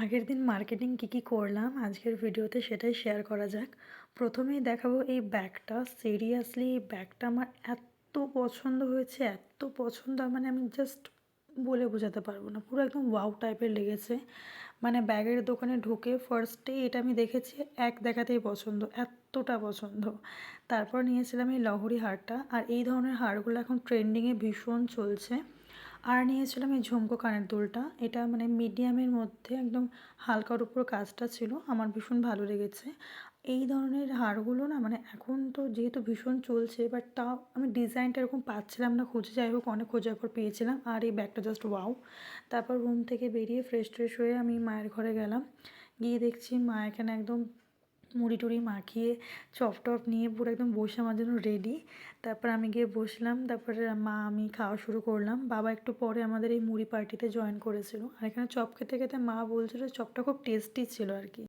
আগের দিন মার্কেটিং কী করলাম আজকের ভিডিওতে সেটাই শেয়ার করা যাক। প্রথমেই দেখাবো এই ব্যাগটা। সিরিয়াসলি এই ব্যাগটা আমার এত পছন্দ হয়েছে, এত পছন্দ মানে আমি জাস্ট বলে বোঝাতে পারবো না। পুরো একদম ওয়াও টাইপের লেগেছে। মানে ব্যাগের দোকানে ঢুকে ফার্স্টেই এটা আমি দেখেছি, এক দেখাতেই পছন্দ, এতটা পছন্দ। তারপর নিয়েছিলাম এই লহরি হারটা, আর এই ধরনের হারগুলো এখন ট্রেন্ডিংয়ে ভীষণ চলছে। আর নিয়েছিলাম এই ঝুমকো কানের দুলটা, এটা মানে মিডিয়ামের মধ্যে একদম হালকার উপর কাজটা ছিল, আমার ভীষণ ভালো লেগেছে। এই ধরনের হারগুলো না মানে এখন তো যেহেতু ভীষণ চলছে, বাট তাও আমি ডিজাইনটা এরকম পাচ্ছিলাম না খুঁজে, যাই হোক অনেক খোঁজার পর পেয়েছিলাম। আর এই ব্যাগটা জাস্ট ওয়াও। তারপর রুম থেকে বেরিয়ে ফ্রেশ ট্রেশ হয়ে আমি মায়ের ঘরে গেলাম। গিয়ে দেখছি মা এখানে একদম মুড়ি টুড়ি মাখিয়ে চপ টপ নিয়ে পুরো একদম বসে আমার জন্য রেডি। তারপর আমি গিয়ে বসলাম, তারপরে মা আমি খাওয়া শুরু করলাম। বাবা একটু পরে আমাদের এই মুড়ি পার্টিতে জয়েন করেছিল। আর এখানে চপ খেতে খেতে মা বলছিল চপটা খুব টেস্টি ছিল আর কি।